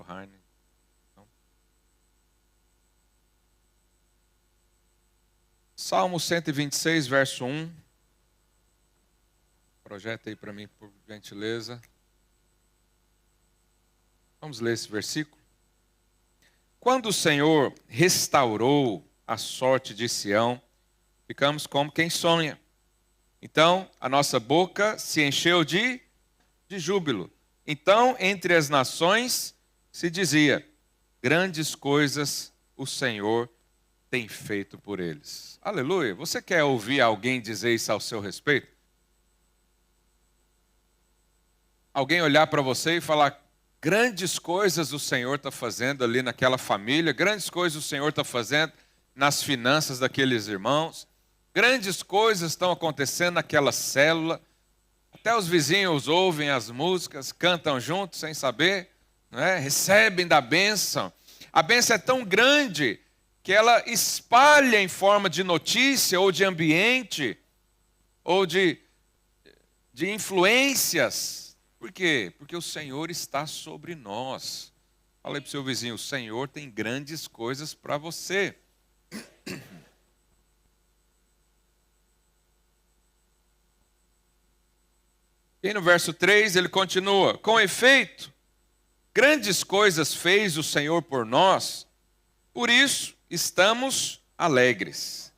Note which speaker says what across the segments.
Speaker 1: Heine. Salmo 126, verso 1. Projeta aí para mim, por gentileza. Vamos ler esse versículo. Quando o Senhor restaurou a sorte de Sião, ficamos como quem sonha. Então, a nossa boca se encheu de júbilo. Então, entre as nações se dizia: grandes coisas o Senhor tem feito por eles. Aleluia. Você quer ouvir alguém dizer isso ao seu respeito? Alguém olhar para você e falar: grandes coisas o Senhor está fazendo ali naquela família, grandes coisas o Senhor está fazendo nas finanças daqueles irmãos, grandes coisas estão acontecendo naquela célula, até os vizinhos ouvem as músicas, cantam juntos sem saber, não é? Recebem da bênção. A bênção é tão grande que ela espalha em forma de notícia ou de ambiente ou de influências. Por quê? Porque o Senhor está sobre nós. Fala aí para o seu vizinho: o Senhor tem grandes coisas para você. E no verso 3 ele continua: com efeito, grandes coisas fez o Senhor por nós, por isso estamos alegres.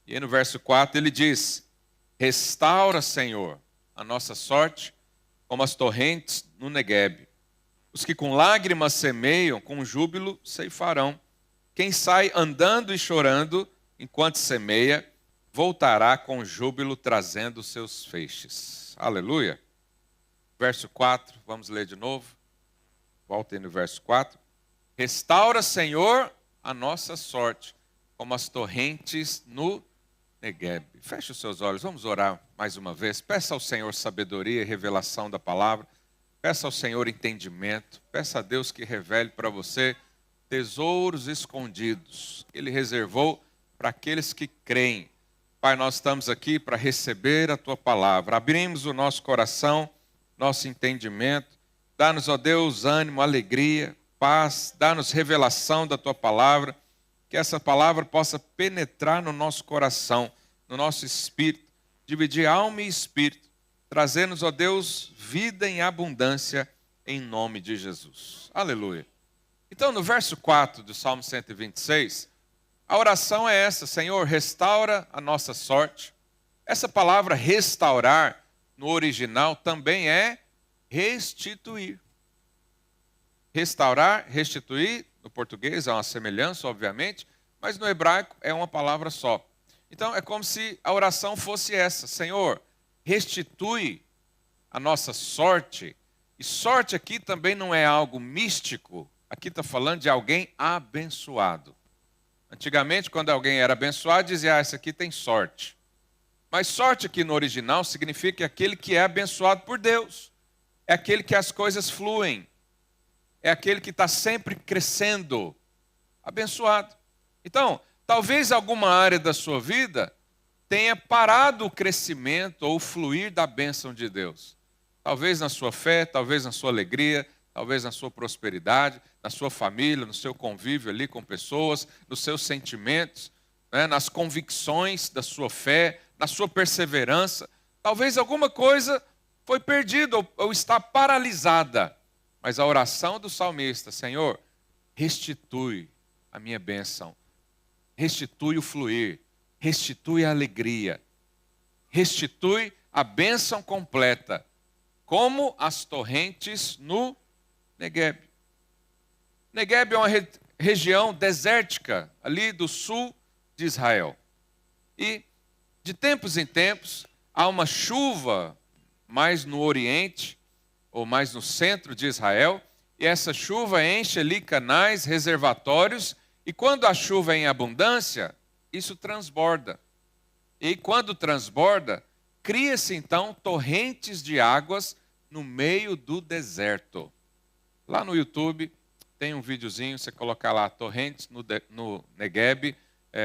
Speaker 1: E aí no verso 4 ele diz: restaura, Senhor, a nossa sorte como as torrentes no Neguebe. Os que com lágrimas semeiam, com júbilo ceifarão. Quem sai andando e chorando enquanto semeia, voltará com júbilo trazendo seus feixes. Aleluia. Verso 4, vamos ler de novo. Voltem no verso 4. Restaura, Senhor, a nossa sorte, como as torrentes no Neguebe. Feche os seus olhos, vamos orar mais uma vez. Peça ao Senhor sabedoria e revelação da palavra. Peça ao Senhor entendimento. Peça a Deus que revele para você tesouros escondidos que Ele reservou para aqueles que creem. Pai, nós estamos aqui para receber a Tua palavra. Abrimos o nosso coração, nosso entendimento. Dá-nos, ó Deus, ânimo, alegria, paz. Dá-nos revelação da Tua palavra. Que essa palavra possa penetrar no nosso coração, no nosso espírito, dividir alma e espírito, trazendo-nos, ó Deus, vida em abundância, em nome de Jesus. Aleluia. Então, no verso 4 do Salmo 126, a oração é essa: Senhor, restaura a nossa sorte. Essa palavra restaurar, no original, também é restituir. Restaurar, restituir, no português é uma semelhança, obviamente, mas no hebraico é uma palavra só. Então é como se a oração fosse essa: Senhor, restitui a nossa sorte. E sorte aqui também não é algo místico, aqui está falando de alguém abençoado. Antigamente, quando alguém era abençoado, dizia: esse aqui tem sorte. Mas sorte aqui no original significa aquele que é abençoado por Deus. É aquele que as coisas fluem. É aquele que está sempre crescendo, abençoado. Então, talvez alguma área da sua vida tenha parado o crescimento ou o fluir da bênção de Deus. Talvez na sua fé, talvez na sua alegria, talvez na sua prosperidade, na sua família, no seu convívio ali com pessoas, nos seus sentimentos, né, nas convicções da sua fé, na sua perseverança. Talvez alguma coisa foi perdida ou está paralisada. Mas a oração do salmista: Senhor, restitui a minha bênção, restitui o fluir, restitui a alegria, restitui a bênção completa, como as torrentes no Neguebe. Neguebe é uma região desértica, ali do sul de Israel. E de tempos em tempos há uma chuva mais no oriente, ou mais no centro de Israel, e essa chuva enche ali canais, reservatórios, e quando a chuva é em abundância, isso transborda. E quando transborda, cria-se então torrentes de águas no meio do deserto. Lá no YouTube tem um videozinho, você colocar lá torrentes no Neguebe,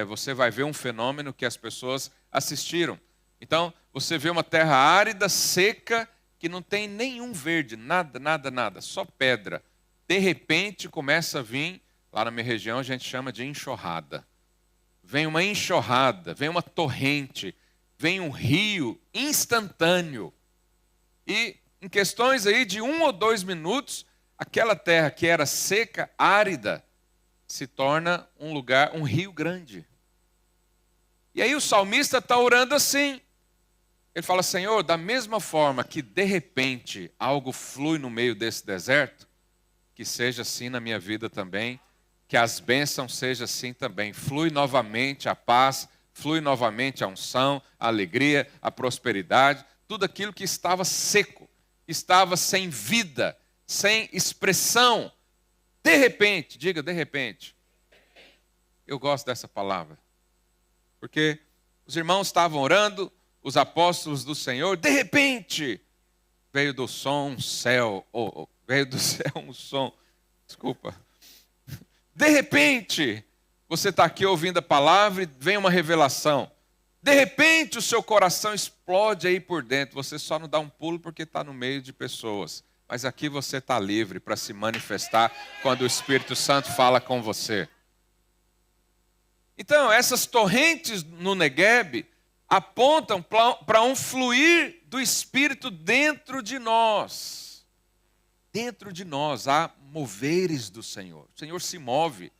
Speaker 1: você vai ver um fenômeno que as pessoas assistiram. Então, você vê uma terra árida, seca, que não tem nenhum verde, nada, nada, nada, só pedra. de repente começa a vir, lá na minha região a gente chama de enxurrada. Vem uma enxurrada, vem uma torrente, vem um rio instantâneo. E em questões aí de 1 ou 2 minutos, aquela terra que era seca, árida, se torna um lugar, um rio grande. E aí o salmista está orando assim. Ele fala, Senhor, da mesma forma que de repente algo flui no meio desse deserto, que seja assim na minha vida também, que as bênçãos sejam assim também. Flui novamente a paz, flui novamente a unção, a alegria, a prosperidade, tudo aquilo que estava seco, estava sem vida, sem expressão. De repente, diga de repente. Eu gosto dessa palavra. Porque os irmãos estavam orando, os apóstolos do Senhor, de repente, veio do som um céu, veio do céu um som, desculpa. De repente, você está aqui ouvindo a palavra e vem uma revelação. De repente, o seu coração explode aí por dentro. Você só não dá um pulo porque está no meio de pessoas. Mas aqui você está livre para se manifestar quando o Espírito Santo fala com você. Então, essas torrentes no Negueb apontam para um fluir do Espírito dentro de nós. Dentro de nós há moveres do Senhor. O Senhor se move.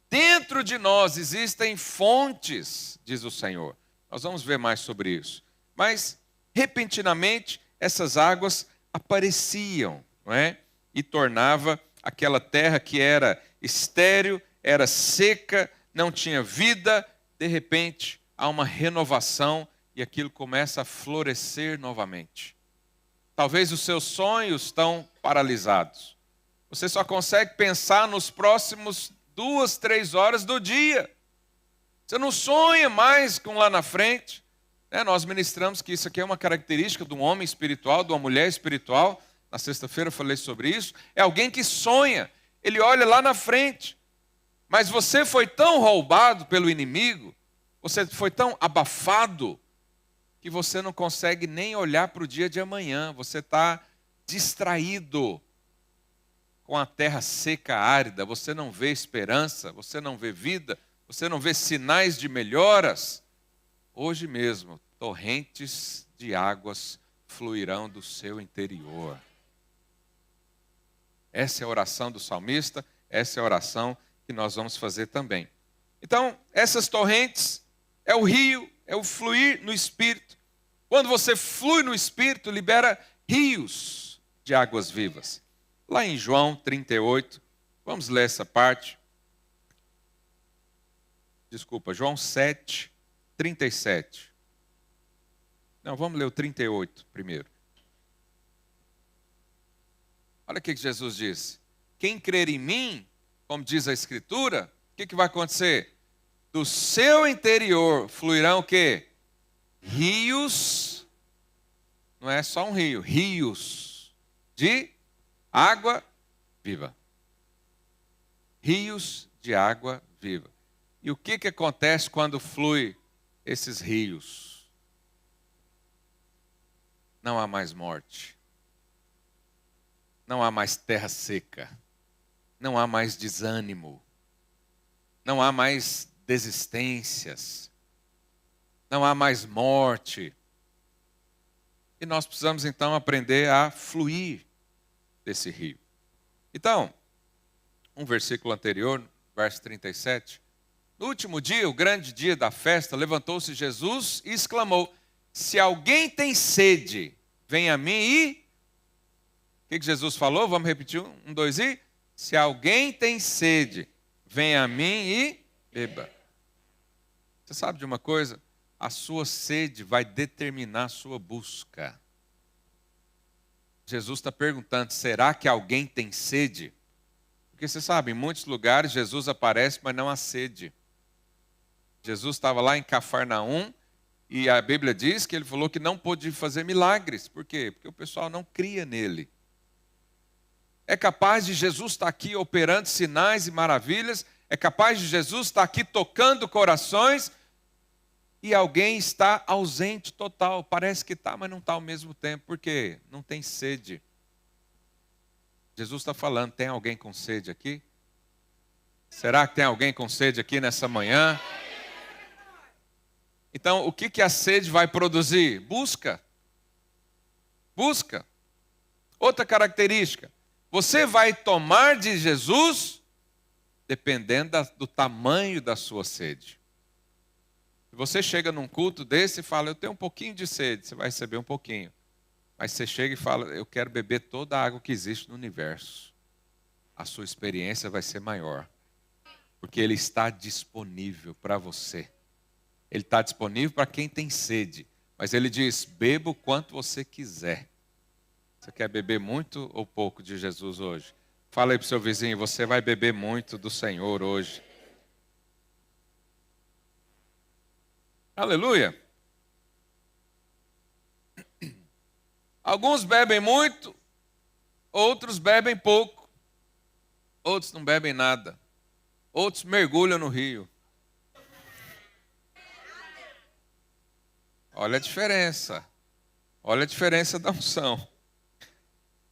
Speaker 1: Dentro de nós existem fontes, diz o Senhor. Nós vamos ver mais sobre isso. Mas, repentinamente, essas águas apareciam, não é? E tornava aquela terra que era estéril, era seca, não tinha vida. De repente, há uma renovação e aquilo começa a florescer novamente. Talvez os seus sonhos estão paralisados. Você só consegue pensar nos próximos 2, 3 horas do dia. Você não sonha mais com lá na frente. Nós ministramos que isso aqui é uma característica de um homem espiritual, de uma mulher espiritual. Na sexta-feira eu falei sobre isso. É alguém que sonha, ele olha lá na frente. Mas você foi tão roubado pelo inimigo, você foi tão abafado, que você não consegue nem olhar para o dia de amanhã. Você está distraído com a terra seca, árida. Você não vê esperança, você não vê vida, você não vê sinais de melhoras. Hoje mesmo, torrentes de águas fluirão do seu interior. Essa é a oração do salmista, essa é a oração que nós vamos fazer também. Então, essas torrentes é o rio, é o fluir no Espírito. Quando você flui no Espírito, libera rios de águas vivas. Lá em João 38, vamos ler essa parte. Desculpa, João 7, 37. Não, vamos ler o 38 primeiro. Olha o que Jesus diz. Quem crer em mim, como diz a Escritura, o que vai acontecer? Do seu interior fluirão o quê? Rios, não é só um rio, rios de água viva. Rios de água viva. E o que acontece quando flui esses rios? Não há mais morte. Não há mais terra seca. Não há mais desânimo. Não há mais desistências. Não há mais morte. E nós precisamos então aprender a fluir desse rio. Então, um versículo anterior, verso 37. No último dia, o grande dia da festa, levantou-se Jesus e exclamou: se alguém tem sede, venha a mim e... O que Jesus falou? Vamos repetir, 1, 2 e... Se alguém tem sede, venha a mim e beba. Você sabe de uma coisa? A sua sede vai determinar a sua busca. Jesus está perguntando, será que alguém tem sede? Porque você sabe, em muitos lugares Jesus aparece, mas não há sede. Jesus estava lá em Cafarnaum e a Bíblia diz que ele falou que não pôde fazer milagres. Por quê? Porque o pessoal não cria nele. É capaz de Jesus estar aqui operando sinais e maravilhas, é capaz de Jesus estar aqui tocando corações e alguém está ausente total. Parece que está, mas não está ao mesmo tempo. Por quê? Não tem sede. Jesus está falando, tem alguém com sede aqui? Será que tem alguém com sede aqui nessa manhã? Então, o que a sede vai produzir? Busca. Busca. Outra característica, você vai tomar de Jesus dependendo do tamanho da sua sede. Se você chega num culto desse e fala, eu tenho um pouquinho de sede, você vai receber um pouquinho. Mas você chega e fala, eu quero beber toda a água que existe no universo. A sua experiência vai ser maior. Porque Ele está disponível para você. Ele está disponível para quem tem sede. Mas Ele diz, beba o quanto você quiser. Você quer beber muito ou pouco de Jesus hoje? Fala aí para o seu vizinho, você vai beber muito do Senhor hoje. Aleluia. Alguns bebem muito, outros bebem pouco, outros não bebem nada, outros mergulham no rio. Olha a diferença da unção.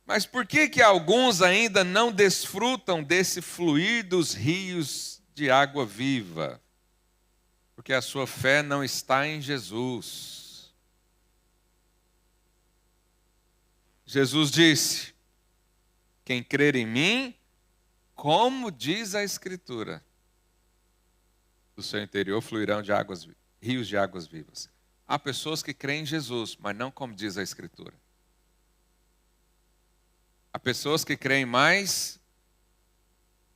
Speaker 1: Mas por que alguns ainda não desfrutam desse fluir dos rios de água viva? Porque a sua fé não está em Jesus. Jesus disse, quem crer em mim, como diz a Escritura, do seu interior fluirão rios de águas vivas. Há pessoas que creem em Jesus, mas não como diz a Escritura. Há pessoas que creem mais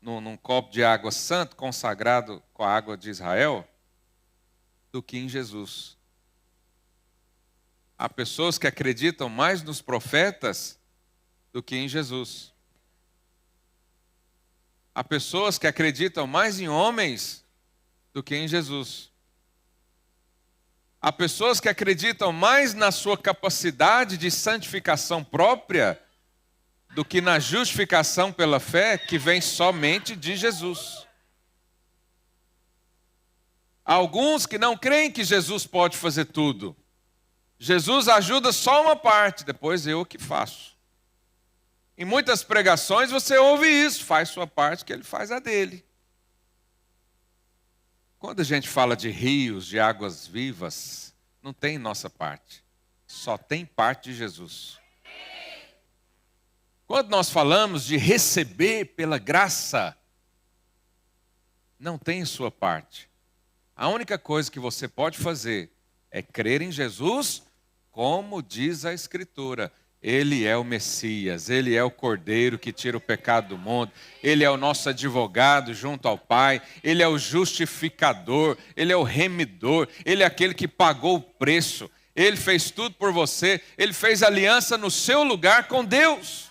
Speaker 1: num copo de água santa, consagrado com a água de Israel, do que em Jesus. Há pessoas que acreditam mais nos profetas do que em Jesus. Há pessoas que acreditam mais em homens do que em Jesus. Há pessoas que acreditam mais na sua capacidade de santificação própria do que na justificação pela fé que vem somente de Jesus. Há alguns que não creem que Jesus pode fazer tudo. Jesus ajuda só uma parte, depois eu que faço. Em muitas pregações você ouve isso, faz sua parte que ele faz a dele. Quando a gente fala de rios, de águas vivas, não tem nossa parte, só tem parte de Jesus. Quando nós falamos de receber pela graça, não tem sua parte. A única coisa que você pode fazer é crer em Jesus, como diz a Escritura. Ele é o Messias, Ele é o Cordeiro que tira o pecado do mundo, Ele é o nosso advogado junto ao Pai, Ele é o justificador, Ele é o remidor, Ele é aquele que pagou o preço, Ele fez tudo por você, Ele fez aliança no seu lugar com Deus.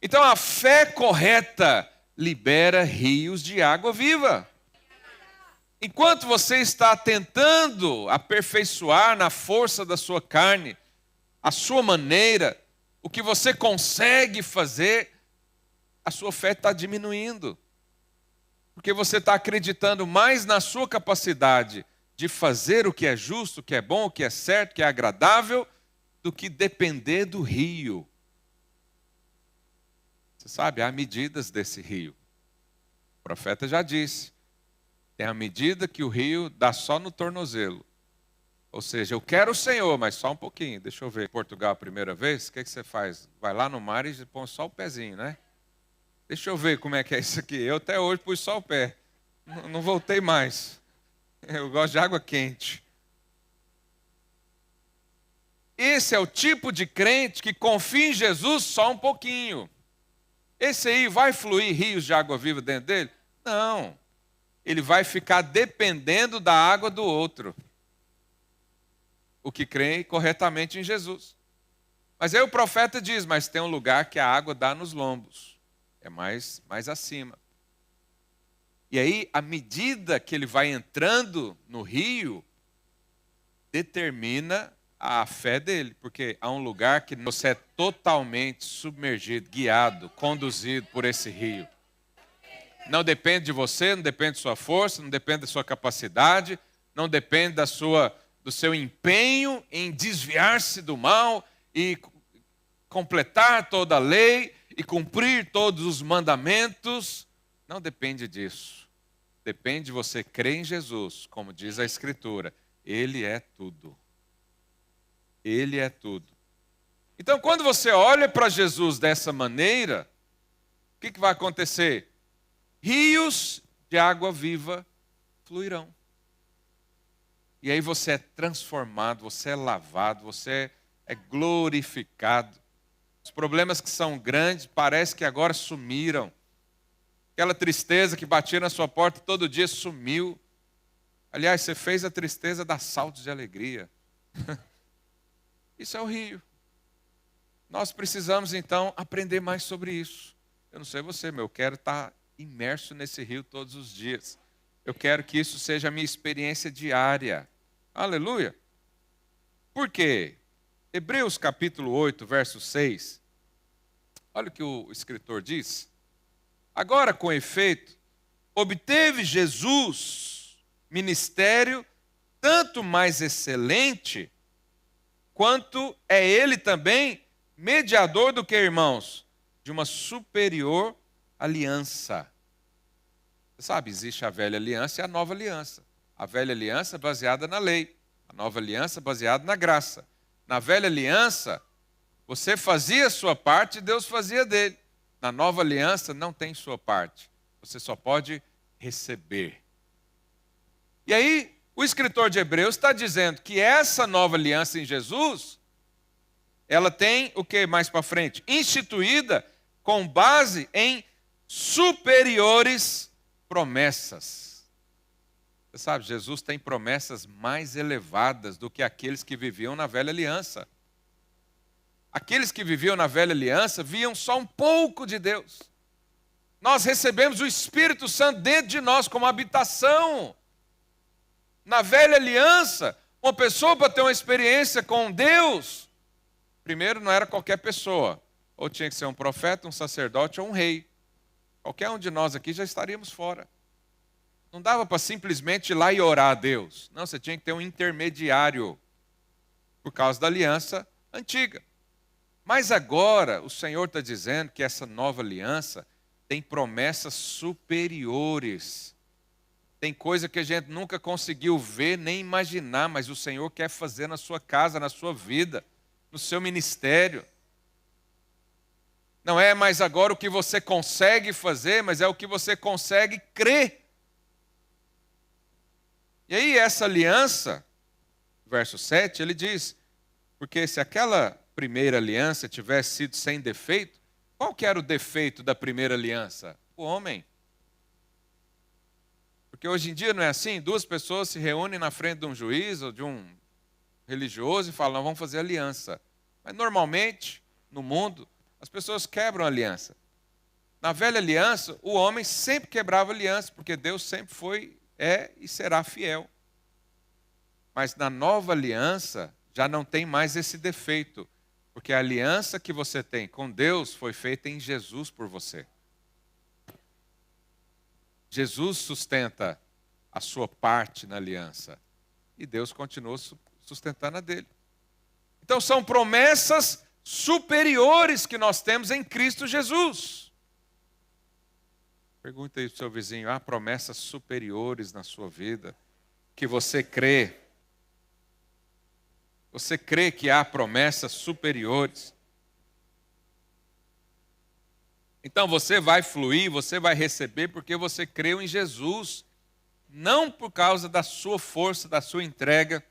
Speaker 1: Então a fé correta libera rios de água viva. Enquanto você está tentando aperfeiçoar na força da sua carne, a sua maneira, o que você consegue fazer, a sua fé está diminuindo. Porque você está acreditando mais na sua capacidade de fazer o que é justo, o que é bom, o que é certo, o que é agradável, do que depender do rio. Você sabe, há medidas desse rio. O profeta já disse, tem a medida que o rio dá só no tornozelo. Ou seja, eu quero o Senhor, mas só um pouquinho. Deixa eu ver, Portugal a primeira vez, o que você faz? Vai lá no mar e põe só o pezinho, né? Deixa eu ver como é que é isso aqui. Eu até hoje pus só o pé. Não voltei mais. Eu gosto de água quente. Esse é o tipo de crente que confia em Jesus só um pouquinho. Esse aí vai fluir rios de água viva dentro dele? Não. Ele vai ficar dependendo da água do outro. O que crê corretamente em Jesus. Mas aí o profeta diz, mas tem um lugar que a água dá nos lombos. É mais acima. E aí, à medida que ele vai entrando no rio, determina a fé dele. Porque há um lugar que você é totalmente submergido, guiado, conduzido por esse rio. Não depende de você, não depende de sua força, não depende da sua capacidade, não depende do seu empenho em desviar-se do mal e completar toda a lei e cumprir todos os mandamentos. Não depende disso. Depende de você crer em Jesus, como diz a Escritura. Ele é tudo. Ele é tudo. Então, quando você olha para Jesus dessa maneira, o que vai acontecer? Rios de água viva fluirão. E aí você é transformado, você é lavado, você é glorificado. Os problemas que são grandes parece que agora sumiram. Aquela tristeza que batia na sua porta todo dia sumiu. Aliás, você fez a tristeza dar saltos de alegria. Isso é o rio. Nós precisamos então aprender mais sobre isso. Eu não sei você, mas eu quero estar imerso nesse rio todos os dias. Eu quero que isso seja a minha experiência diária. Aleluia. Por quê? Hebreus capítulo 8, verso 6. Olha o que o escritor diz. Agora, com efeito, obteve Jesus ministério tanto mais excelente, quanto é ele também mediador do que, irmãos? De uma superior aliança. Você sabe, existe a velha aliança e a nova aliança. A velha aliança baseada na lei, a nova aliança baseada na graça. Na velha aliança, você fazia a sua parte e Deus fazia dele. Na nova aliança não tem sua parte. Você só pode receber. E aí, o escritor de Hebreus está dizendo que essa nova aliança em Jesus, ela tem o que mais para frente? Instituída com base em superiores promessas. Você sabe, Jesus tem promessas mais elevadas do que aqueles que viviam na velha aliança. Aqueles que viviam na velha aliança viam só um pouco de Deus. Nós recebemos o Espírito Santo dentro de nós como habitação. Na velha aliança, uma pessoa para ter uma experiência com Deus, primeiro não era qualquer pessoa. Ou tinha que ser um profeta, um sacerdote ou um rei. Qualquer um de nós aqui já estaríamos fora. Não dava para simplesmente ir lá e orar a Deus. Não, você tinha que ter um intermediário por causa da aliança antiga. Mas agora o Senhor está dizendo que essa nova aliança tem promessas superiores. Tem coisa que a gente nunca conseguiu ver nem imaginar, mas o Senhor quer fazer na sua casa, na sua vida, no seu ministério. Não é mais agora o que você consegue fazer, mas é o que você consegue crer. E aí essa aliança, verso 7, ele diz, porque se aquela primeira aliança tivesse sido sem defeito, qual que era o defeito da primeira aliança? O homem. Porque hoje em dia não é assim? Duas pessoas se reúnem na frente de um juiz ou de um religioso e falam, não, vamos fazer aliança. Mas normalmente, no mundo, as pessoas quebram a aliança. Na velha aliança, o homem sempre quebrava a aliança, porque Deus sempre foi, é e será fiel. Mas na nova aliança, já não tem mais esse defeito, porque a aliança que você tem com Deus foi feita em Jesus por você. Jesus sustenta a sua parte na aliança e Deus continua sustentando a dele. Então são promessas superiores que nós temos em Cristo Jesus. Pergunta aí para o seu vizinho, há promessas superiores na sua vida que você crê? Você crê que há promessas superiores? Então você vai fluir, você vai receber porque você creu em Jesus. Não por causa da sua força, da sua entrega,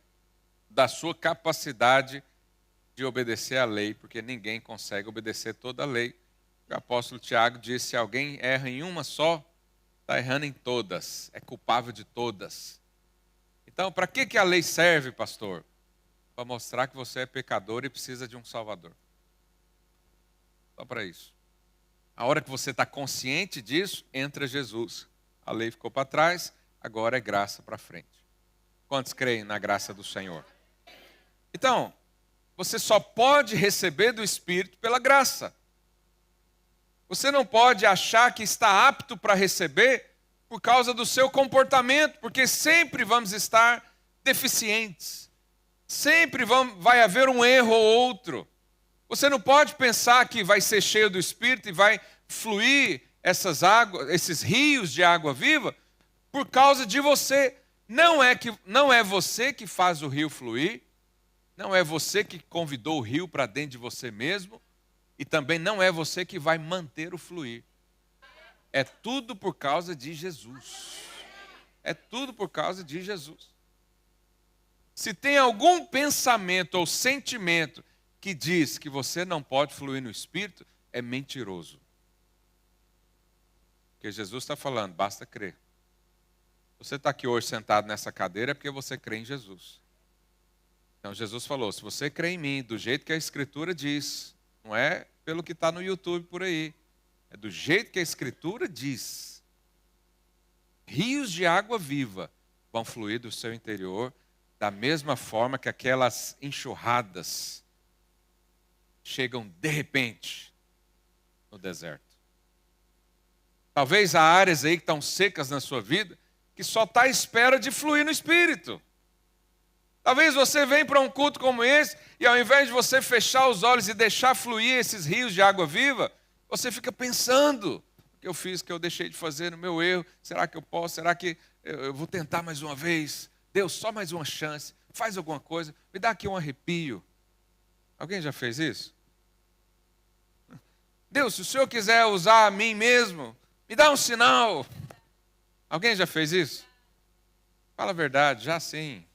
Speaker 1: da sua capacidade de obedecer à lei, porque ninguém consegue obedecer toda a lei. O apóstolo Tiago disse, se alguém erra em uma só, está errando em todas, é culpável de todas. Então, para que a lei serve, pastor? Para mostrar que você é pecador e precisa de um Salvador. Só para isso. A hora que você está consciente disso, entra Jesus. A lei ficou para trás, agora é graça para frente. Quantos creem na graça do Senhor? Então, você só pode receber do Espírito pela graça. Você não pode achar que está apto para receber por causa do seu comportamento, porque sempre vamos estar deficientes. Sempre vai haver um erro ou outro. Você não pode pensar que vai ser cheio do Espírito e vai fluir essas águas, esses rios de água viva por causa de você. Não é você que faz o rio fluir, não é você que convidou o rio para dentro de você mesmo, e também não é você que vai manter o fluir. É tudo por causa de Jesus. É tudo por causa de Jesus. Se tem algum pensamento ou sentimento que diz que você não pode fluir no Espírito, é mentiroso. Porque Jesus está falando, basta crer. Você está aqui hoje sentado nessa cadeira é porque você crê em Jesus. Então Jesus falou, se você crê em mim, do jeito que a Escritura diz, não é pelo que está no YouTube por aí, é do jeito que a Escritura diz, rios de água viva vão fluir do seu interior, da mesma forma que aquelas enxurradas chegam de repente no deserto. Talvez há áreas aí que estão secas na sua vida, que só está à espera de fluir no Espírito. Talvez você venha para um culto como esse, e ao invés de você fechar os olhos e deixar fluir esses rios de água viva, você fica pensando, o que eu fiz, o que eu deixei de fazer no meu erro, será que eu posso, será que eu vou tentar mais uma vez? Deus, só mais uma chance, faz alguma coisa, me dá aqui um arrepio. Alguém já fez isso? Deus, se o Senhor quiser usar a mim mesmo, me dá um sinal. Alguém já fez isso? Fala a verdade, já sim.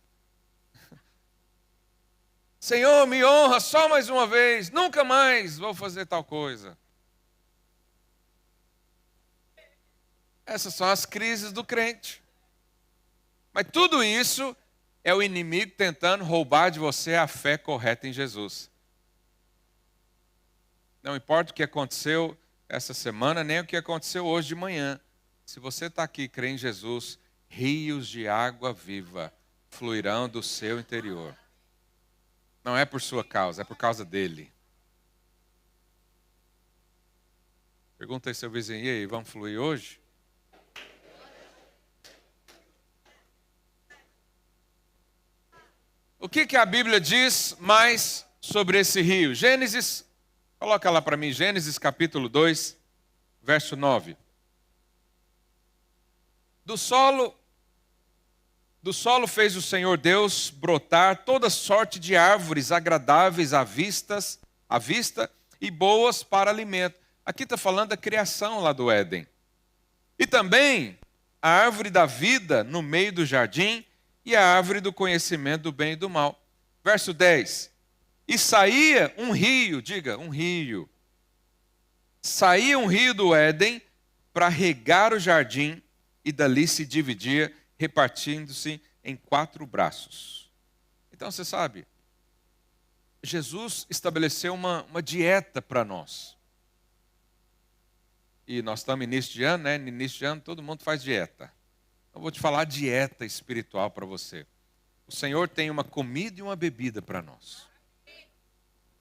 Speaker 1: Senhor, me honra só mais uma vez, nunca mais vou fazer tal coisa. Essas são as crises do crente. Mas tudo isso é o inimigo tentando roubar de você a fé correta em Jesus. Não importa o que aconteceu essa semana, nem o que aconteceu hoje de manhã. Se você está aqui e crê em Jesus, rios de água viva fluirão do seu interior. Não é por sua causa, é por causa dele. Pergunta aí seu vizinho, e aí, vamos fluir hoje? O que a Bíblia diz mais sobre esse rio? Gênesis, coloca lá para mim, Gênesis capítulo 2, verso 9. Do solo fez o Senhor Deus brotar toda sorte de árvores agradáveis à vista e boas para alimento. Aqui está falando da criação lá do Éden. E também a árvore da vida no meio do jardim e a árvore do conhecimento do bem e do mal. Verso 10. E saía um rio, diga, um rio. Saía um rio do Éden para regar o jardim e dali se dividia, repartindo-se em 4 braços. Então você sabe, Jesus estabeleceu uma dieta para nós. E nós estamos no início de ano, né? No início de ano todo mundo faz dieta. Eu vou te falar dieta espiritual para você. O Senhor tem uma comida e uma bebida para nós.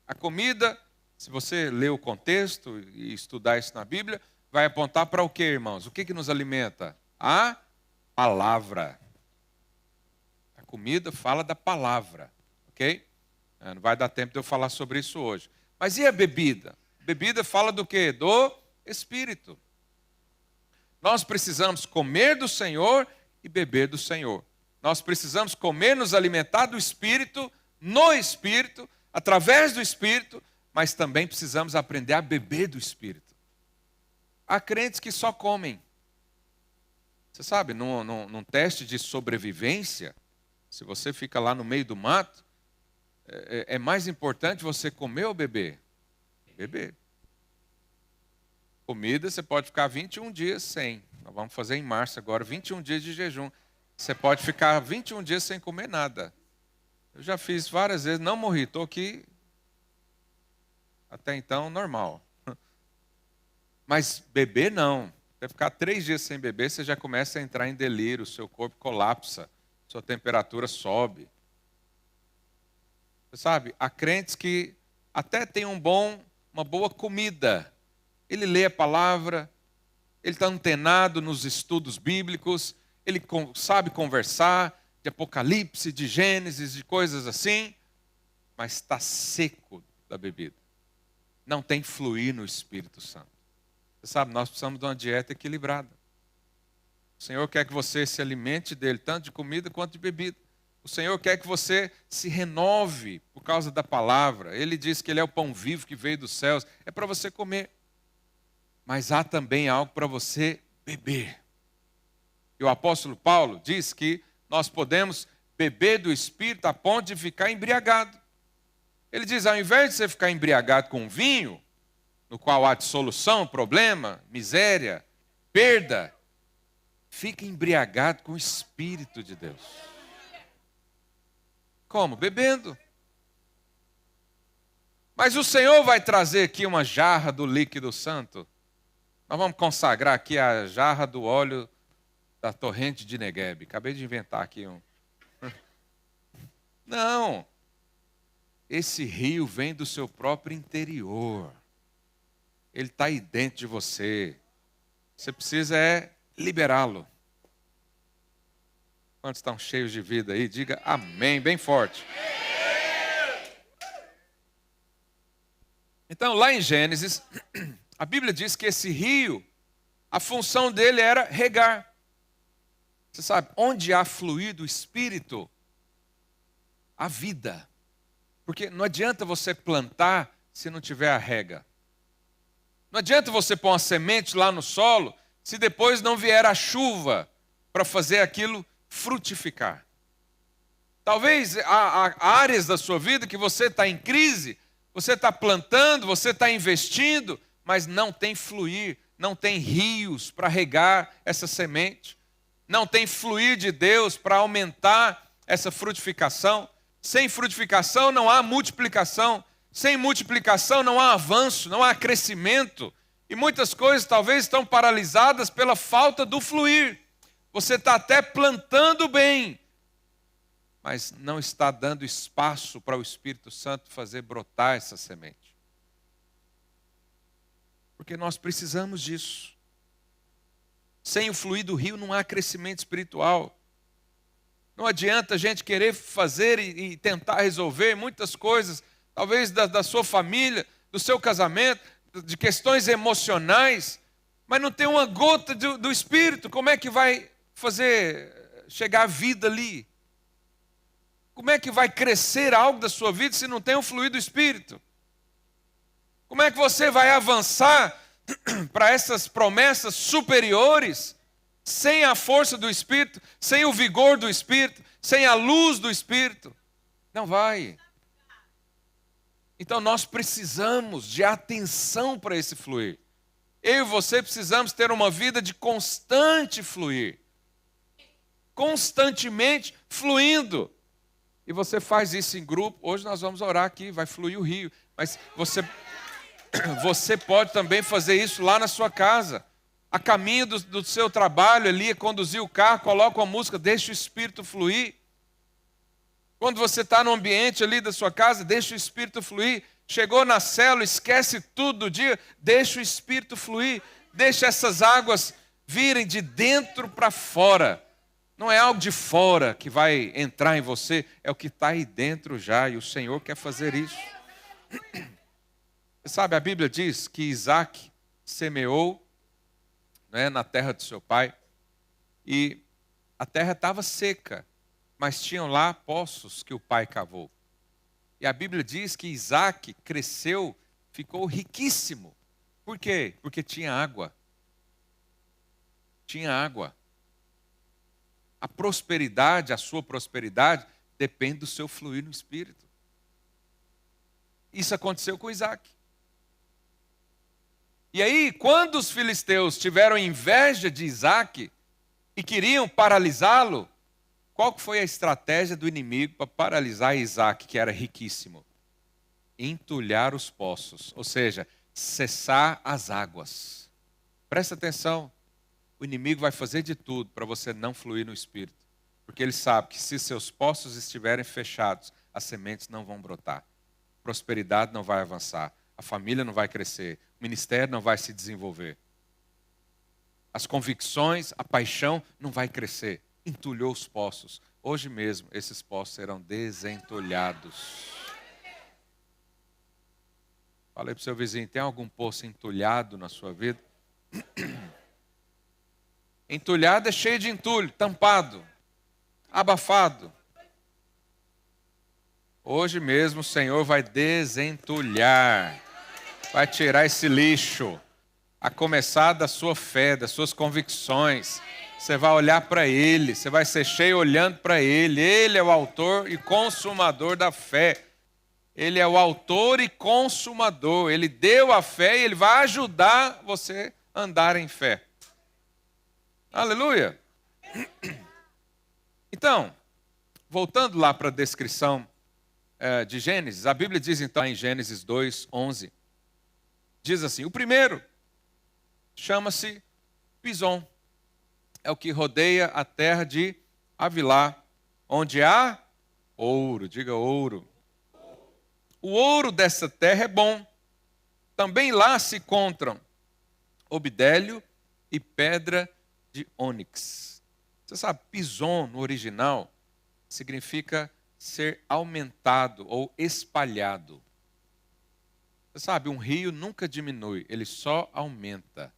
Speaker 1: A comida, se você ler o contexto e estudar isso na Bíblia, vai apontar para o quê, irmãos? O que nos alimenta? A palavra. A comida fala da palavra, ok? Não vai dar tempo de eu falar sobre isso hoje. Mas e a bebida? A bebida fala do quê? Do Espírito. Nós precisamos comer do Senhor e beber do Senhor. Nós precisamos comer, nos alimentar do Espírito, no Espírito, através do Espírito, mas também precisamos aprender a beber do Espírito. Há crentes que só comem. Você sabe, num teste de sobrevivência, se você fica lá no meio do mato, é mais importante você comer ou beber? Beber. Comida, você pode ficar 21 dias sem. Nós vamos fazer em março agora, 21 dias de jejum. Você pode ficar 21 dias sem comer nada. Eu já fiz várias vezes, não morri, estou aqui até então normal. Mas beber não. Você ficar 3 dias sem beber, você já começa a entrar em delírio, o seu corpo colapsa, sua temperatura sobe. Você sabe, há crentes que até têm uma boa comida. Ele lê a palavra, ele está antenado nos estudos bíblicos, ele sabe conversar de Apocalipse, de Gênesis, de coisas assim, mas está seco da bebida. não tem fluir no Espírito Santo. Você sabe, nós precisamos de uma dieta equilibrada. O Senhor quer que você se alimente dele, tanto de comida quanto de bebida. O Senhor quer que você se renove por causa da palavra. Ele diz que Ele é o pão vivo que veio dos céus. É para você comer. Mas há também algo para você beber. E o apóstolo Paulo diz que nós podemos beber do Espírito a ponto de ficar embriagado. Ele diz, ao invés de você ficar embriagado com vinho, no qual há dissolução, problema, miséria, perda, fique embriagado com o Espírito de Deus. Como? Bebendo. Mas o Senhor vai trazer aqui uma jarra do líquido santo. Nós vamos consagrar aqui a jarra do óleo da torrente de Negueb. Acabei de inventar aqui um. Não. Esse rio vem do seu próprio interior. Ele está aí dentro de você. Você precisa liberá-lo. Quantos estão cheios de vida aí? Diga amém, bem forte. Então, lá em Gênesis, a Bíblia diz que esse rio, a função dele era regar. Você sabe, onde há fluir do Espírito, há vida. Porque não adianta você plantar se não tiver a rega. Não adianta você pôr uma semente lá no solo se depois não vier a chuva para fazer aquilo frutificar. Talvez há áreas da sua vida que você está em crise, você está plantando, você está investindo, mas não tem fluir, não tem rios para regar essa semente, não tem fluir de Deus para aumentar essa frutificação. Sem frutificação não há multiplicação, sem multiplicação não há avanço, não há crescimento, e muitas coisas talvez estão paralisadas pela falta do fluir. Você está até plantando bem, mas não está dando espaço para o Espírito Santo fazer brotar essa semente. Porque nós precisamos disso. Sem o fluir do rio não há crescimento espiritual. Não adianta a gente querer fazer e tentar resolver muitas coisas, talvez da sua família, do seu casamento, de questões emocionais, mas não tem uma gota do Espírito. Como é que vai fazer chegar a vida ali? Como é que vai crescer algo da sua vida se não tem o fluir do Espírito? Como é que você vai avançar para essas promessas superiores sem a força do Espírito, sem o vigor do Espírito, sem a luz do Espírito? Não vai. Então nós precisamos de atenção para esse fluir. Eu e você precisamos ter uma vida de constante fluir. Constantemente fluindo. E você faz isso em grupo. Hoje nós vamos orar aqui, vai fluir o rio. Mas você pode também fazer isso lá na sua casa. A caminho do seu trabalho ali, conduzir o carro, coloca uma música, deixa o Espírito fluir. Quando você está no ambiente ali da sua casa, deixa o Espírito fluir. Chegou na célula, esquece tudo do dia, deixa o Espírito fluir. Deixa essas águas virem de dentro para fora. Não é algo de fora que vai entrar em você, é o que está aí dentro já, e o Senhor quer fazer isso. Você sabe, a Bíblia diz que Isaac semeou, né, na terra de seu pai, e a terra estava seca, mas tinham lá poços que o pai cavou. E a Bíblia diz que Isaac cresceu, ficou riquíssimo. Por quê? Porque tinha água. Tinha água. A prosperidade, a sua prosperidade, depende do seu fluir no Espírito. Isso aconteceu com Isaac. E aí, quando os filisteus tiveram inveja de Isaac e queriam paralisá-lo, qual foi a estratégia do inimigo para paralisar Isaac, que era riquíssimo? Entulhar os poços, ou seja, cessar as águas. Presta atenção, o inimigo vai fazer de tudo para você não fluir no Espírito. Porque ele sabe que se seus poços estiverem fechados, as sementes não vão brotar. Prosperidade não vai avançar, a família não vai crescer, o ministério não vai se desenvolver. As convicções, a paixão não vai crescer. Entulhou os poços. Hoje mesmo, esses poços serão desentulhados. Falei para o seu vizinho, tem algum poço entulhado na sua vida? Entulhado é cheio de entulho, tampado, abafado. Hoje mesmo o Senhor vai desentulhar, vai tirar esse lixo, a começar da sua fé, das suas convicções. Você vai olhar para Ele, você vai ser cheio olhando para Ele. Ele é o autor e consumador da fé. Ele é o autor e consumador. Ele deu a fé e Ele vai ajudar você a andar em fé. Aleluia! Então, voltando lá para a descrição de Gênesis, a Bíblia diz então em Gênesis 2:11, diz assim, o primeiro chama-se Pison, é o que rodeia a terra de Havilá, onde há ouro, diga ouro. O ouro dessa terra é bom, também lá se encontram obidélio e pedra de ônix. Você sabe, Pison no original significa ser aumentado ou espalhado. Você sabe, um rio nunca diminui, ele só aumenta.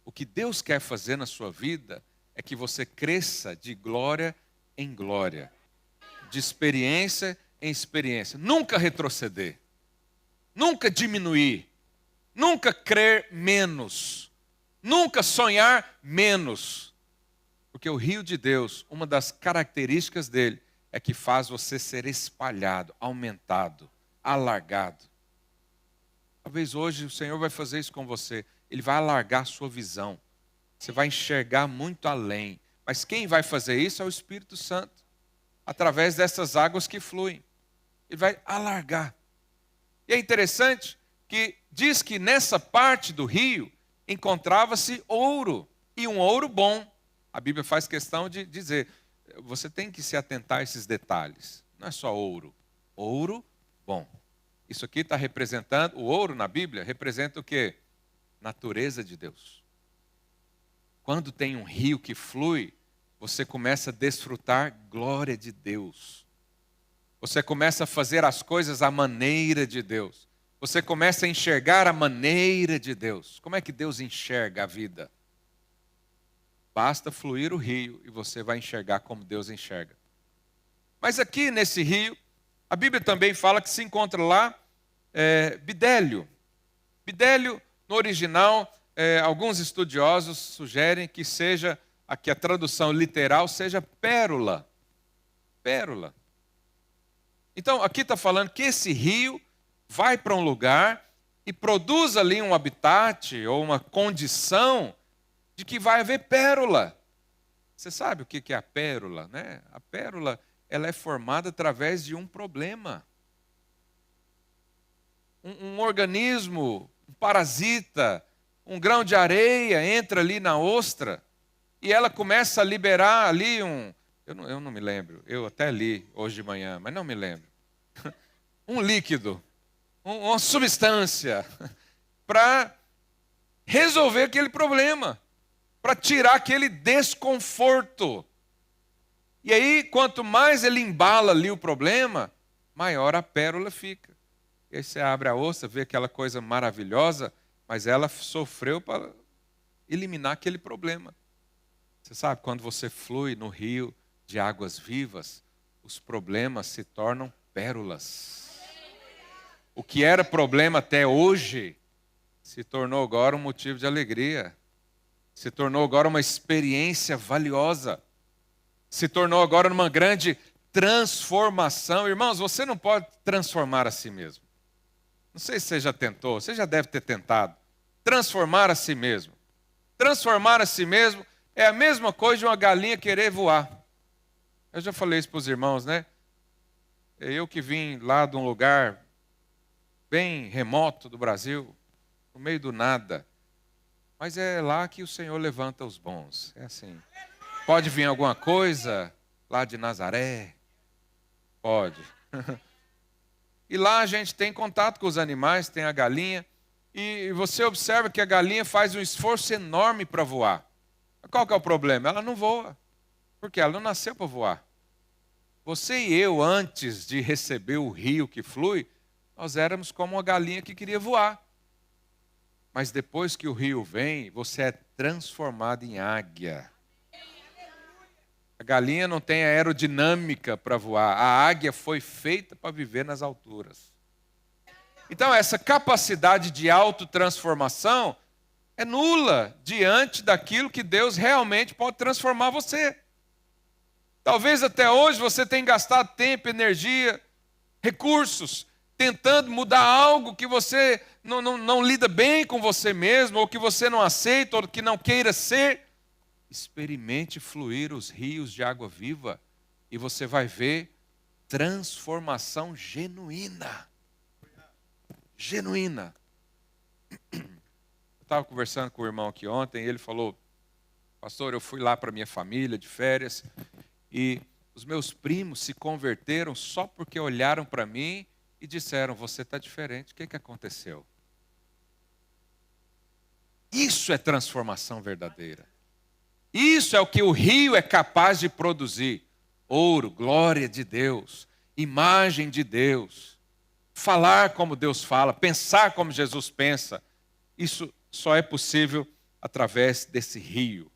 Speaker 1: O que Deus quer fazer na sua vida é que você cresça de glória em glória, de experiência em experiência. Nunca retroceder, nunca diminuir, nunca crer menos, nunca sonhar menos. Porque o rio de Deus, uma das características dele, é que faz você ser espalhado, aumentado, alargado. Talvez hoje o Senhor vai fazer isso com você. Ele vai alargar a sua visão. Você vai enxergar muito além. Mas quem vai fazer isso é o Espírito Santo. Através dessas águas que fluem. Ele vai alargar. E é interessante que diz que nessa parte do rio encontrava-se ouro. E um ouro bom. A Bíblia faz questão de dizer, você tem que se atentar a esses detalhes. Não é só ouro. Ouro bom. Isso aqui está representando, o ouro na Bíblia representa o quê? Natureza de Deus. Quando tem um rio que flui, você começa a desfrutar glória de Deus. Você começa a fazer as coisas à maneira de Deus. Você começa a enxergar a maneira de Deus. Como é que Deus enxerga a vida? Basta fluir o rio e você vai enxergar como Deus enxerga. Mas aqui nesse rio, a Bíblia também fala que se encontra lá bidélio. Bidélio, no original, alguns estudiosos sugerem que seja, aqui a tradução literal, seja pérola. Pérola. Então, aqui está falando que esse rio vai para um lugar e produz ali um habitat ou uma condição de que vai haver pérola. Você sabe o que é a pérola, né? A pérola, ela é formada através de um problema. Um organismo, um parasita, um grão de areia entra ali na ostra e ela começa a liberar ali eu não me lembro, eu até li hoje de manhã, mas não me lembro. Um líquido, uma substância para resolver aquele problema, para tirar aquele desconforto. E aí, quanto mais ele embala ali o problema, maior a pérola fica. E aí você abre a ostra, vê aquela coisa maravilhosa, mas ela sofreu para eliminar aquele problema. Você sabe, quando você flui no rio de águas vivas, os problemas se tornam pérolas. O que era problema até hoje, se tornou agora um motivo de alegria. Se tornou agora uma experiência valiosa. Se tornou agora uma grande transformação. Irmãos, você não pode transformar a si mesmo. Não sei se você já tentou, você já deve ter tentado. Transformar a si mesmo. Transformar a si mesmo é a mesma coisa de uma galinha querer voar. Eu já falei isso para os irmãos, né? Eu que vim lá de um lugar bem remoto do Brasil, no meio do nada. Mas é lá que o Senhor levanta os bons. É assim. Pode vir alguma coisa lá de Nazaré? Pode. E lá a gente tem contato com os animais, tem a galinha. E você observa que a galinha faz um esforço enorme para voar. Qual que é o problema? Ela não voa. Porque ela não nasceu para voar. Você e eu, antes de receber o rio que flui, nós éramos como uma galinha que queria voar. Mas depois que o rio vem, você é transformado em águia. A galinha não tem aerodinâmica para voar. A águia foi feita para viver nas alturas. Então, essa capacidade de autotransformação é nula diante daquilo que Deus realmente pode transformar você. Talvez até hoje você tenha gastado tempo, energia, recursos, tentando mudar algo que você não lida bem com você mesmo, ou que você não aceita, ou que não queira ser. Experimente fluir os rios de água viva e você vai ver transformação genuína. Genuína. Eu estava conversando com o irmão aqui ontem e ele falou: pastor, eu fui lá para minha família de férias e os meus primos se converteram só porque olharam para mim e disseram: você está diferente, o que aconteceu? Isso é transformação verdadeira. Isso é o que o rio é capaz de produzir. Ouro, glória de Deus, imagem de Deus, falar como Deus fala, pensar como Jesus pensa. Isso só é possível através desse rio.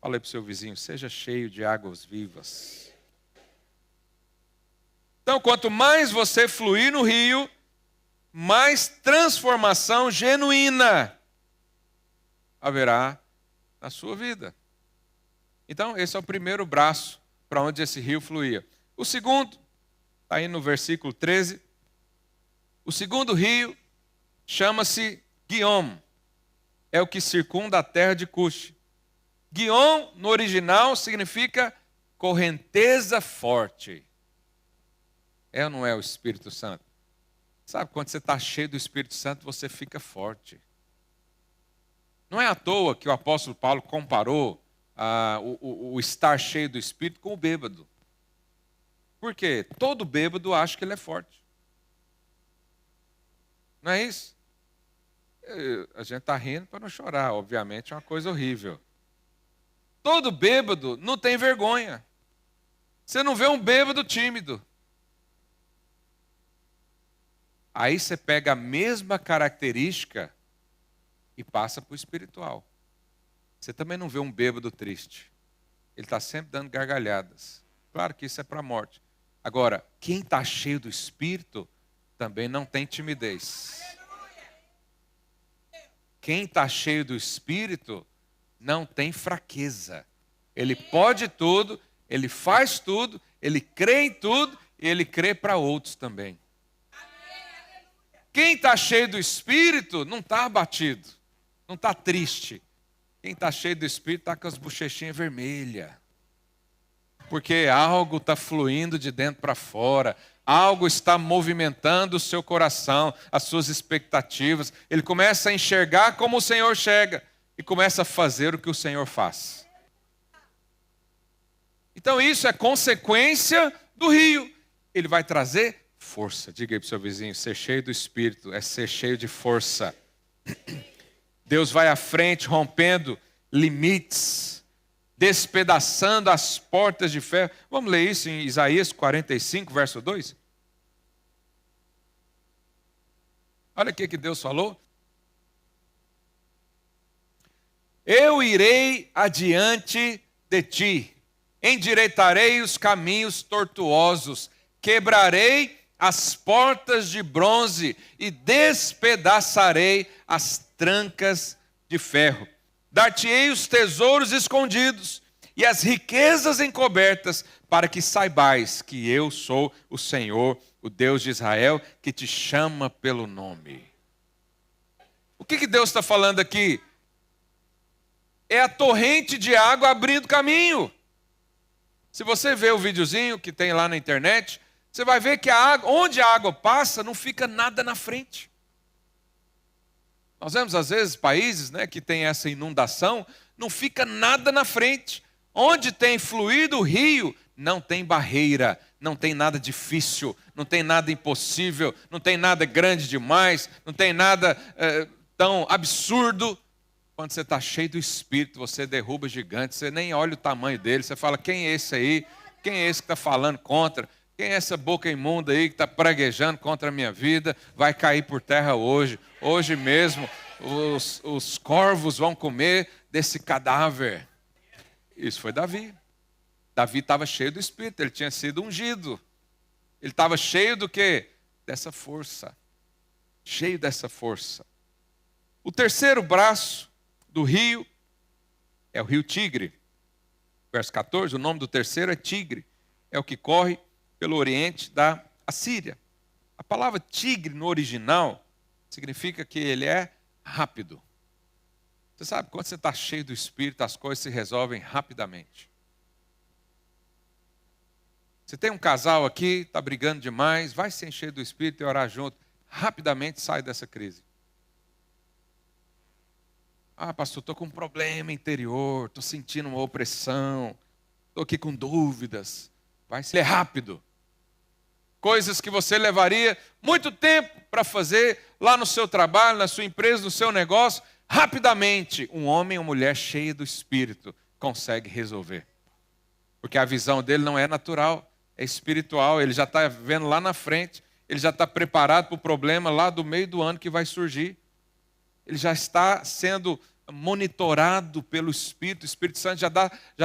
Speaker 1: Fala aí para o seu vizinho: seja cheio de águas vivas. Então, quanto mais você fluir no rio, mais transformação genuína haverá na sua vida. Então, esse é o primeiro braço para onde esse rio fluía. O segundo, está aí no versículo 13. O segundo rio chama-se Guiom. É o que circunda a terra de Cush. Guiom, no original, significa correnteza forte. É ou não é o Espírito Santo? Sabe, quando você está cheio do Espírito Santo, você fica forte. Não é à toa que o apóstolo Paulo comparou o estar cheio do Espírito com o bêbado. Por quê? Todo bêbado acha que ele é forte. Não é isso? A gente está rindo para não chorar, obviamente é uma coisa horrível. Todo bêbado não tem vergonha. Você não vê um bêbado tímido. Aí você pega a mesma característica e passa para o espiritual. Você também não vê um bêbado triste. Ele está sempre dando gargalhadas. Claro que isso é para a morte. Agora, quem está cheio do Espírito também não tem timidez. Quem está cheio do Espírito não tem fraqueza. Ele pode tudo, ele faz tudo, ele crê em tudo e ele crê para outros também. Quem está cheio do Espírito não está abatido, não está triste. Quem está cheio do Espírito está com as bochechinhas vermelhas. Porque algo está fluindo de dentro para fora. Algo está movimentando o seu coração, as suas expectativas. Ele começa a enxergar como o Senhor enxerga. E começa a fazer o que o Senhor faz. Então isso é consequência do rio. Ele vai trazer força. Diga aí para o seu vizinho: ser cheio do Espírito é ser cheio de força. Deus vai à frente, rompendo limites, despedaçando as portas de ferro. Vamos ler isso em Isaías 45, verso 2? Olha o que Deus falou. Eu irei adiante de ti, endireitarei os caminhos tortuosos, quebrarei as portas de bronze e despedaçarei as trancas de ferro. Dar-te-ei os tesouros escondidos e as riquezas encobertas, para que saibais que eu sou o Senhor, o Deus de Israel, que te chama pelo nome. O que Deus está falando aqui? É a torrente de água abrindo caminho. Se você ver o videozinho que tem lá na internet, você vai ver que a água, onde a água passa, não fica nada na frente. Nós vemos às vezes países, né, que tem essa inundação, não fica nada na frente. Onde tem fluído o rio, não tem barreira, não tem nada difícil, não tem nada impossível, não tem nada grande demais, não tem nada tão absurdo. Quando você está cheio do Espírito, você derruba gigantes, você nem olha o tamanho dele, você fala: quem é esse aí? Quem é esse que está falando contra? Quem é essa boca imunda aí que está praguejando contra a minha vida? Vai cair por terra hoje. Hoje mesmo os corvos vão comer desse cadáver. Isso foi Davi. Davi estava cheio do Espírito, ele tinha sido ungido. Ele estava cheio do quê? Dessa força. Cheio dessa força. O terceiro braço do rio é o rio Tigre. Verso 14, o nome do terceiro é Tigre. É o que corre pelo oriente da Assíria. A palavra tigre no original significa que ele é rápido. Você sabe, quando você está cheio do Espírito, as coisas se resolvem rapidamente. Você tem um casal aqui, está brigando demais, vai se encher do Espírito e orar junto. Rapidamente sai dessa crise. Ah, pastor, estou com um problema interior, estou sentindo uma opressão, estou aqui com dúvidas. Vai ser rápido. Coisas que você levaria muito tempo para fazer lá no seu trabalho, na sua empresa, no seu negócio, rapidamente um homem ou mulher cheio do Espírito consegue resolver. Porque a visão dele não é natural, é espiritual, ele já está vendo lá na frente, ele já está preparado para o problema lá do meio do ano que vai surgir. Ele já está sendo monitorado pelo Espírito, o Espírito Santo já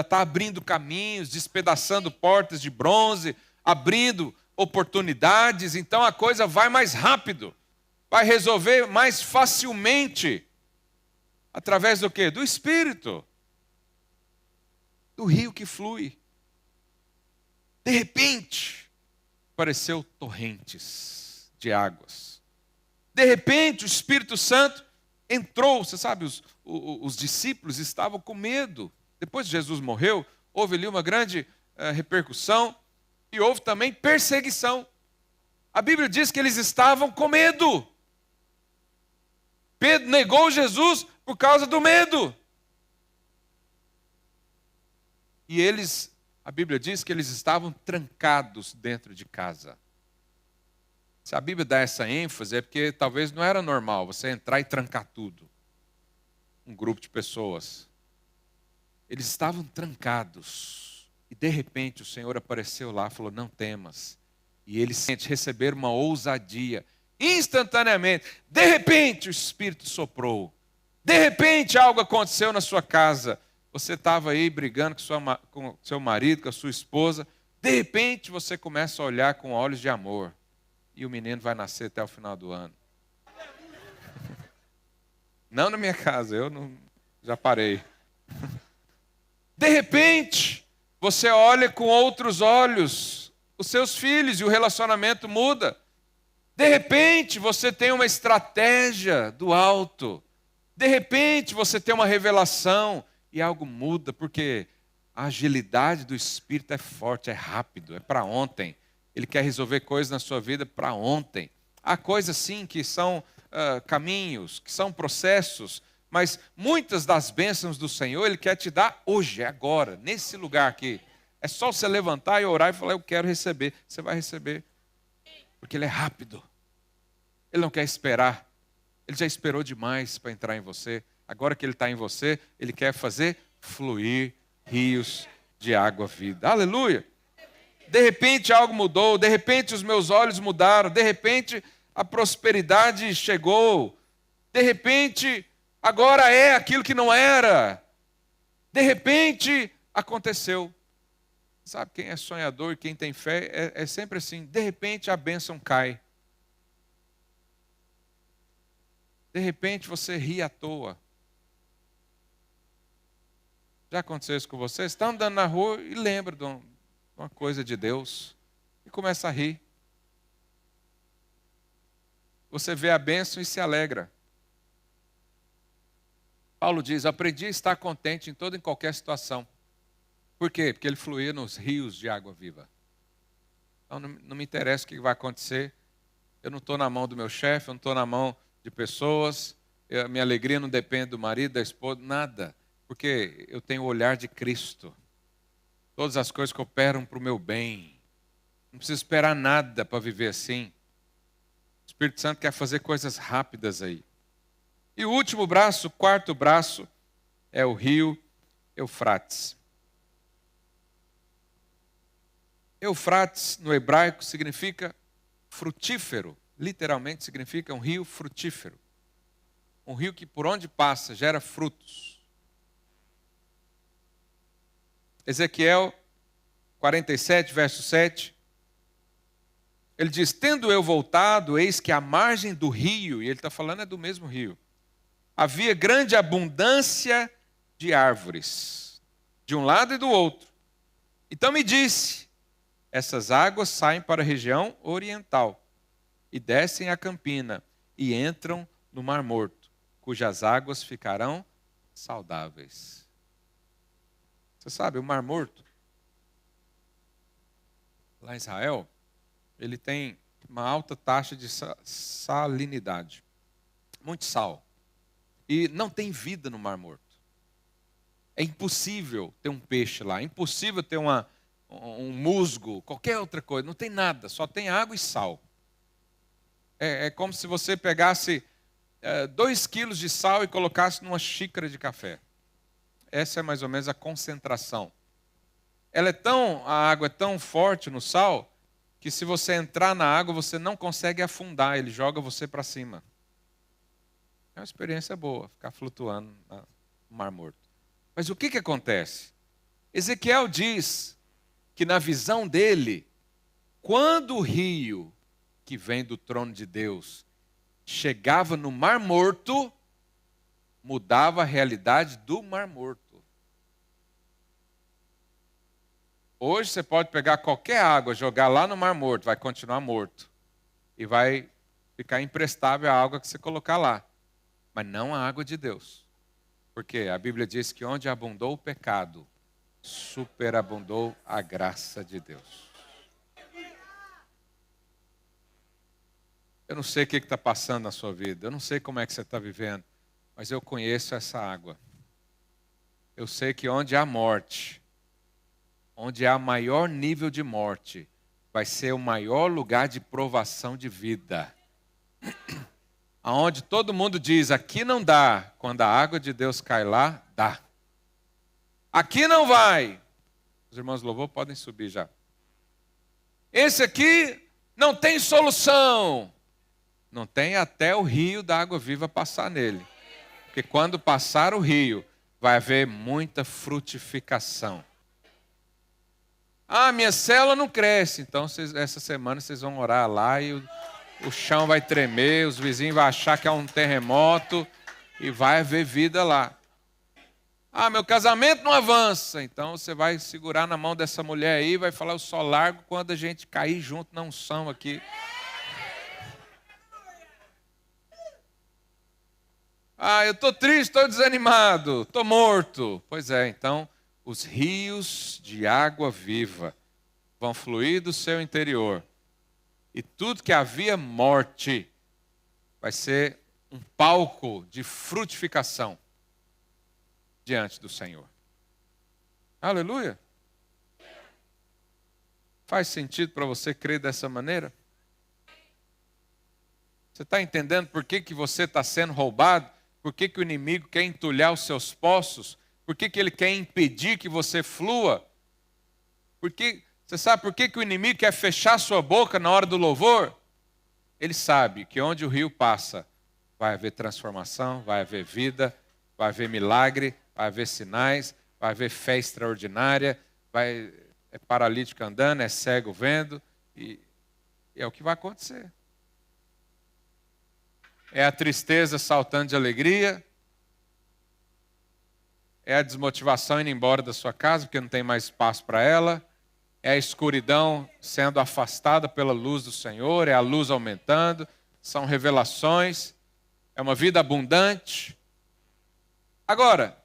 Speaker 1: está abrindo caminhos, despedaçando portas de bronze, abrindo oportunidades, então a coisa vai mais rápido, vai resolver mais facilmente, através do quê? Do Espírito, do rio que flui. De repente, apareceu torrentes de águas. De repente, o Espírito Santo entrou. Você sabe, os discípulos estavam com medo. Depois que Jesus morreu, houve ali uma grande repercussão e houve também perseguição. A Bíblia diz que eles estavam com medo. Pedro negou Jesus por causa do medo. E eles, a Bíblia diz que eles estavam trancados dentro de casa. Se a Bíblia dá essa ênfase, é porque talvez não era normal você entrar e trancar tudo. Um grupo de pessoas. Eles estavam trancados. E de repente o Senhor apareceu lá e falou, não temas. E eles receberam uma ousadia. Instantaneamente. De repente o Espírito soprou. De repente algo aconteceu na sua casa. Você estava aí brigando com seu marido, com a sua esposa. De repente você começa a olhar com olhos de amor. E o menino vai nascer até o final do ano. Não na minha casa, eu não, já parei. De repente, você olha com outros olhos os seus filhos e o relacionamento muda. De repente, você tem uma estratégia do alto. De repente, você tem uma revelação e algo muda, porque a agilidade do Espírito é forte, é rápido, é para ontem. Ele quer resolver coisas na sua vida para ontem. Há coisas sim que são caminhos, que são processos, mas muitas das bênçãos do Senhor Ele quer te dar hoje, agora, nesse lugar aqui. É só você levantar e orar e falar, eu quero receber. Você vai receber, porque Ele é rápido. Ele não quer esperar. Ele já esperou demais para entrar em você. Agora que Ele está em você, Ele quer fazer fluir rios de água vida. Aleluia! De repente algo mudou, de repente os meus olhos mudaram, de repente a prosperidade chegou, de repente agora é aquilo que não era, de repente aconteceu. Sabe, quem é sonhador e quem tem fé é sempre assim, de repente a bênção cai. De repente você ri à toa. Já aconteceu isso com você? Você está andando na rua e lembra de uma coisa de Deus e começa a rir. Você vê a bênção e se alegra. Paulo diz, aprendi a estar contente em toda e qualquer situação. Por quê? Porque ele fluía nos rios de água viva. Então não me interessa o que vai acontecer. Eu não estou na mão do meu chefe, eu não estou na mão de pessoas. A minha alegria não depende do marido, da esposa, nada. Porque eu tenho o olhar de Cristo. Todas as coisas cooperam para o meu bem. Não preciso esperar nada para viver assim. O Espírito Santo quer fazer coisas rápidas aí. E o último braço, o quarto braço, é o rio Eufrates. Eufrates, no hebraico, significa frutífero. Literalmente significa um rio frutífero. Um rio que por onde passa gera frutos. Ezequiel 47, verso 7. Ele diz, tendo eu voltado, eis que à margem do rio, e ele está falando é do mesmo rio, havia grande abundância de árvores, de um lado e do outro. Então me disse, essas águas saem para a região oriental, e descem a Campina, e entram no Mar Morto, cujas águas ficarão saudáveis. Você sabe, o Mar Morto, lá em Israel, ele tem uma alta taxa de salinidade. Muito sal. E não tem vida no Mar Morto. É impossível ter um peixe lá. É impossível ter um musgo, qualquer outra coisa. Não tem nada, só tem água e sal. É como se você pegasse 2 quilos de sal e colocasse numa xícara de café. Essa é mais ou menos a concentração. A água é tão forte no sal, que se você entrar na água, você não consegue afundar, ele joga você para cima. É uma experiência boa, ficar flutuando no Mar Morto. Mas o que acontece? Ezequiel diz que na visão dele, quando o rio que vem do trono de Deus chegava no Mar Morto, mudava a realidade do Mar Morto. Hoje você pode pegar qualquer água, jogar lá no Mar Morto, vai continuar morto. E vai ficar imprestável a água que você colocar lá. Mas não a água de Deus. Porque a Bíblia diz que onde abundou o pecado, superabundou a graça de Deus. Eu não sei o que está passando na sua vida, eu não sei como é que você está vivendo, mas eu conheço essa água. Eu sei que onde há morte, onde há maior nível de morte, vai ser o maior lugar de provação de vida. Aonde todo mundo diz, aqui não dá, quando a água de Deus cai lá, dá. Aqui não vai. Os irmãos do louvor podem subir já. Esse aqui não tem solução. Não tem até o rio da água viva passar nele. Porque quando passar o rio, vai haver muita frutificação. Ah, minha célula não cresce. Então, essa semana vocês vão orar lá e o chão vai tremer, os vizinhos vão achar que é um terremoto e vai haver vida lá. Ah, meu casamento não avança. Então, você vai segurar na mão dessa mulher aí e vai falar, eu só largo quando a gente cair junto na unção aqui. Ah, eu estou triste, estou desanimado, estou morto. Pois é, então os rios de água viva vão fluir do seu interior. E tudo que havia morte vai ser um palco de frutificação diante do Senhor. Aleluia! Faz sentido para você crer dessa maneira? Você está entendendo por que você está sendo roubado? Por que o inimigo quer entulhar os seus poços? Por que ele quer impedir que você flua? Você sabe por que o inimigo quer fechar sua boca na hora do louvor? Ele sabe que onde o rio passa, vai haver transformação, vai haver vida, vai haver milagre, vai haver sinais, vai haver fé extraordinária, é paralítico andando, é cego vendo, e é o que vai acontecer. É a tristeza saltando de alegria. É a desmotivação indo embora da sua casa, porque não tem mais espaço para ela. É a escuridão sendo afastada pela luz do Senhor. É a luz aumentando. São revelações. É uma vida abundante. Agora,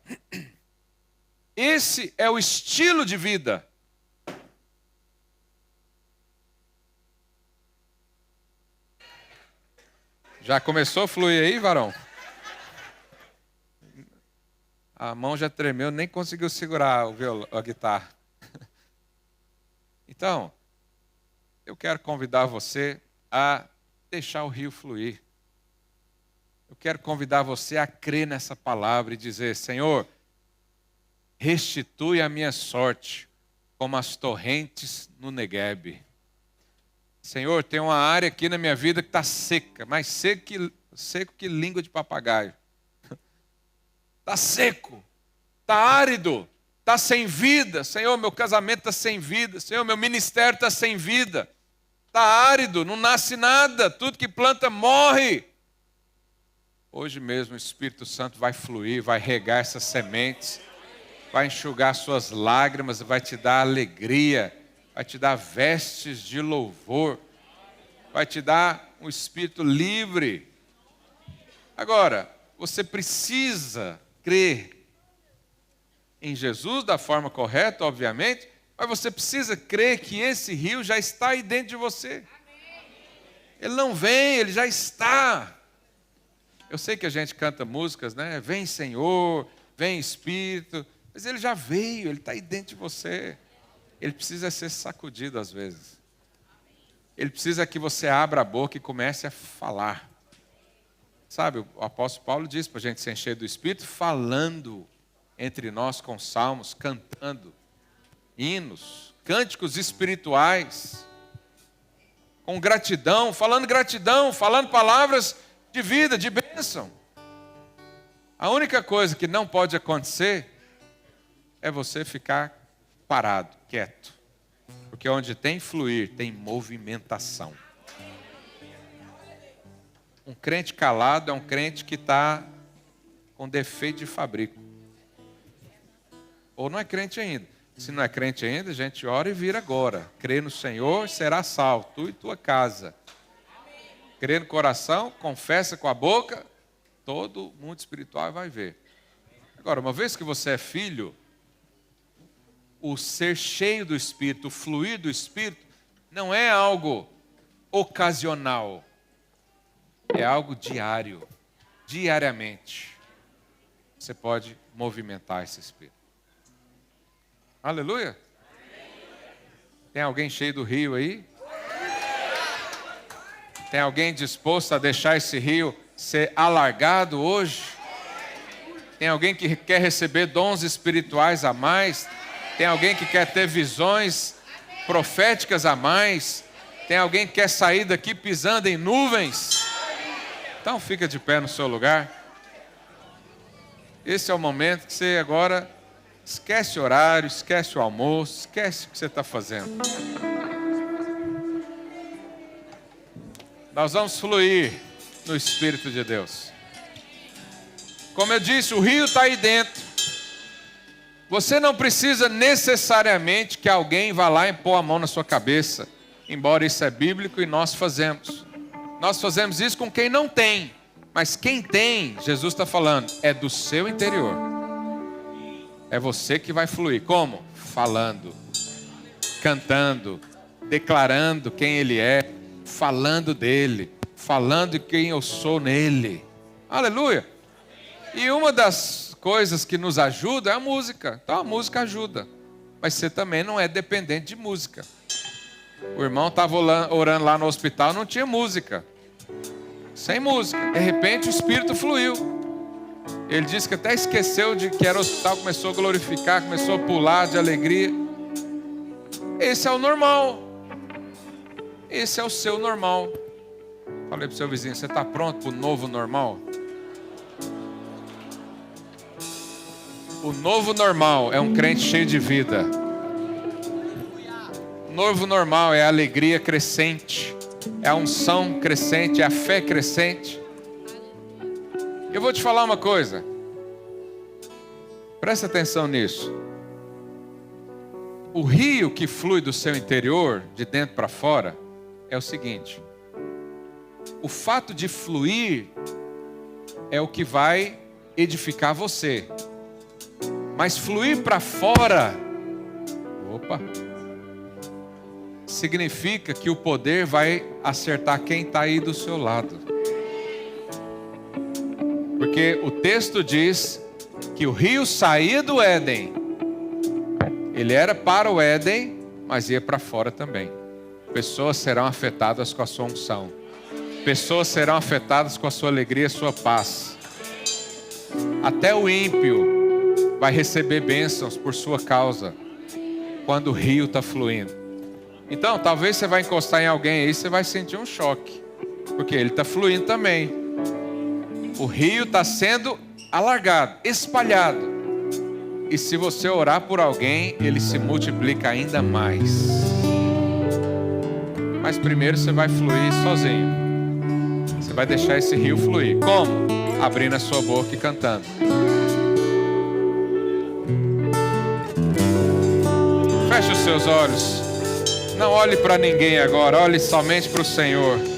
Speaker 1: esse é o estilo de vida. Já começou a fluir aí, varão? A mão já tremeu, nem conseguiu segurar a guitarra. Então, eu quero convidar você a deixar o rio fluir. Eu quero convidar você a crer nessa palavra e dizer, Senhor, restitui a minha sorte, como as torrentes no Neguebe. Senhor, tem uma área aqui na minha vida que está seca, mais seco que língua de papagaio. Está seco, está árido, está sem vida. Senhor, meu casamento está sem vida. Senhor, meu ministério está sem vida. Está árido, não nasce nada, tudo que planta morre. Hoje mesmo o Espírito Santo vai fluir, vai regar essas sementes, vai enxugar suas lágrimas, vai te dar alegria, vai te dar vestes de louvor, vai te dar um espírito livre. Agora, você precisa crer em Jesus da forma correta, obviamente, mas você precisa crer que esse rio já está aí dentro de você. Ele não vem, ele já está. Eu sei que a gente canta músicas, né? Vem Senhor, vem Espírito, mas ele já veio, ele está aí dentro de você. Ele precisa ser sacudido às vezes. Ele precisa que você abra a boca e comece a falar. Sabe, o apóstolo Paulo diz para a gente se encher do Espírito, falando entre nós com salmos, cantando hinos, cânticos espirituais, com gratidão, falando palavras de vida, de bênção. A única coisa que não pode acontecer é você ficar parado, quieto. Porque onde tem fluir, tem movimentação. Um crente calado é um crente que está com defeito de fabrico. Ou não é crente ainda. Se não é crente ainda, a gente ora e vira agora. Crê no Senhor, será salvo, tu e tua casa. Crê no coração, confessa com a boca, todo mundo espiritual vai ver. Agora, uma vez que você é filho, o ser cheio do Espírito, o fluir do Espírito, não é algo ocasional. É algo diário, diariamente. Você pode movimentar esse Espírito. Aleluia? Tem alguém cheio do rio aí? Tem alguém disposto a deixar esse rio ser alargado hoje? Tem alguém que quer receber dons espirituais a mais? Tem alguém que quer ter visões proféticas a mais? Tem alguém que quer sair daqui pisando em nuvens? Então fica de pé no seu lugar. Esse é o momento que você agora esquece o horário, esquece o almoço, esquece o que você está fazendo. Nós vamos fluir no Espírito de Deus. Como eu disse, o rio está aí dentro. Você não precisa necessariamente que alguém vá lá e pôr a mão na sua cabeça, embora isso é bíblico e nós fazemos. Nós fazemos isso com quem não tem, mas quem tem, Jesus está falando, é do seu interior. É você que vai fluir. Como? Falando, cantando, declarando quem Ele é, falando dEle, falando de quem eu sou nele. Aleluia! E uma das coisas que nos ajuda é a música. Então a música ajuda. Mas você também não é dependente de música. O irmão estava orando lá no hospital, não tinha música. Sem música. De repente o Espírito fluiu. Ele disse que até esqueceu de que era hospital, começou a glorificar, começou a pular de alegria. Esse é o normal. Esse é o seu normal. Falei para o seu vizinho, você está pronto para o novo normal? O novo normal é um crente cheio de vida. O novo normal é a alegria crescente, é a unção crescente, é a fé crescente. Eu vou te falar uma coisa. Presta atenção nisso. O rio que flui do seu interior, de dentro para fora, é o seguinte. O fato de fluir é o que vai edificar você. Mas fluir para fora, significa que o poder vai acertar quem está aí do seu lado. Porque o texto diz que o rio saía do Éden. Ele era para o Éden, mas ia para fora também. Pessoas serão afetadas com a sua unção. Pessoas serão afetadas com a sua alegria e a sua paz. Até o ímpio vai receber bênçãos por sua causa. quando o rio está fluindo. Então, talvez você vai encostar em alguém aí, você vai sentir um choque, porque ele está fluindo também. O rio está sendo alargado, espalhado. E se você orar por alguém, ele se multiplica ainda mais. Mas primeiro você vai fluir sozinho. Você vai deixar esse rio fluir. Como? Abrindo a sua boca e cantando. Feche os seus olhos. Não olhe para ninguém agora, olhe somente para o Senhor.